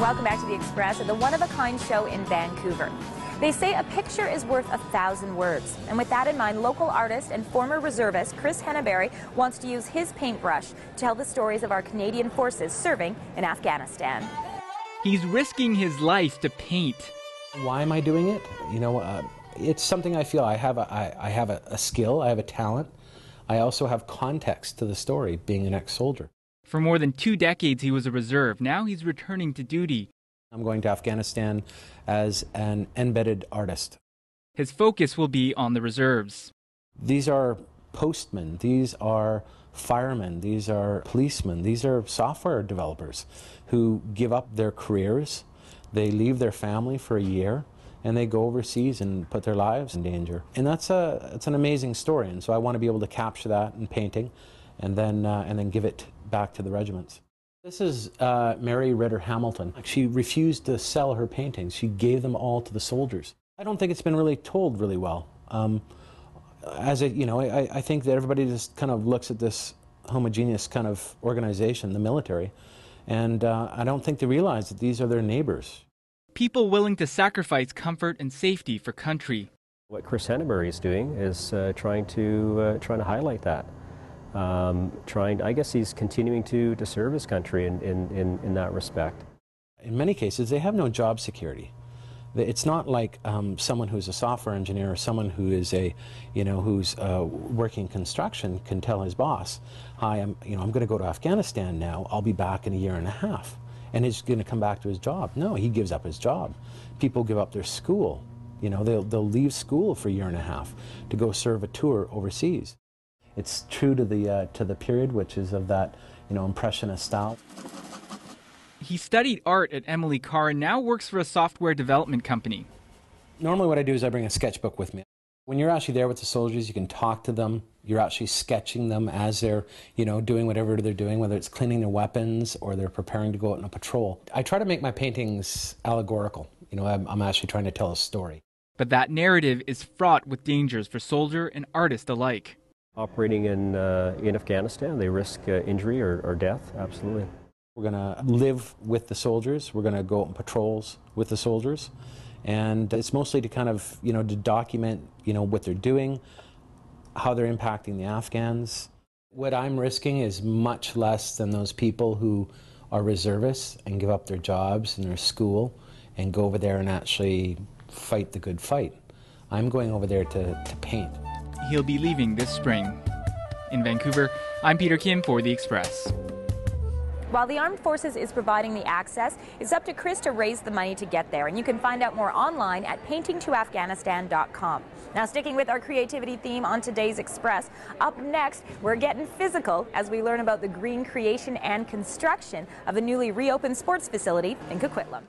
Welcome back to The Express at the one-of-a-kind show in Vancouver. They say a picture is worth 1,000 words. And with that in mind, local artist and former reservist Chris Hennebery wants to use his paintbrush to tell the stories of our Canadian forces serving in Afghanistan. He's risking his life to paint. Why am I doing it? It's something I feel I have a skill, I have a talent. I also have context to the story, being an ex-soldier. For more than 2 decades, he was a reserve. Now he's returning to duty. I'm going to Afghanistan as an embedded artist. His focus will be on the reserves. These are postmen, these are firemen, these are policemen, these are software developers who give up their careers, they leave their family for a year, and they go overseas and put their lives in danger. And it's an amazing story, and so I want to be able to capture that in painting and then give it back to the regiments. This is Mary Ritter Hamilton. She refused to sell her paintings. She gave them all to the soldiers. I don't think it's been really told really well. I think that everybody just kind of looks at this homogeneous kind of organization, the military, and I don't think they realize that these are their neighbors. People willing to sacrifice comfort and safety for country. What Chris Hennebery is doing is trying to highlight that. I guess he's continuing to serve his country in that respect. In many cases, they have no job security. It's not like someone who's a software engineer or someone who is who's working construction can tell his boss, "Hi, I'm going to go to Afghanistan now. I'll be back in a year and a half," and he's going to come back to his job. No, he gives up his job. People give up their school. They'll leave school for a year and a half to go serve a tour overseas. It's true to the period, which is of that impressionist style. He studied art at Emily Carr and now works for a software development company. Normally what I do is I bring a sketchbook with me. When you're actually there with the soldiers, you can talk to them. You're actually sketching them as they're doing whatever they're doing, whether it's cleaning their weapons or they're preparing to go out on a patrol. I try to make my paintings allegorical. I'm actually trying to tell a story. But that narrative is fraught with dangers for soldier and artist alike. Operating in Afghanistan, they risk injury or death, absolutely. We're going to live with the soldiers. We're going to go on patrols with the soldiers. And it's mostly to kind of, to document, what they're doing, how they're impacting the Afghans. What I'm risking is much less than those people who are reservists and give up their jobs and their school and go over there and actually fight the good fight. I'm going over there to paint. He'll be leaving this spring. In Vancouver, I'm Peter Kim for The Express. While the Armed Forces is providing the access, it's up to Chris to raise the money to get there, and you can find out more online at paintingtoafghanistan.com. Now, sticking with our creativity theme on today's Express, up next, we're getting physical as we learn about the green creation and construction of a newly reopened sports facility in Coquitlam.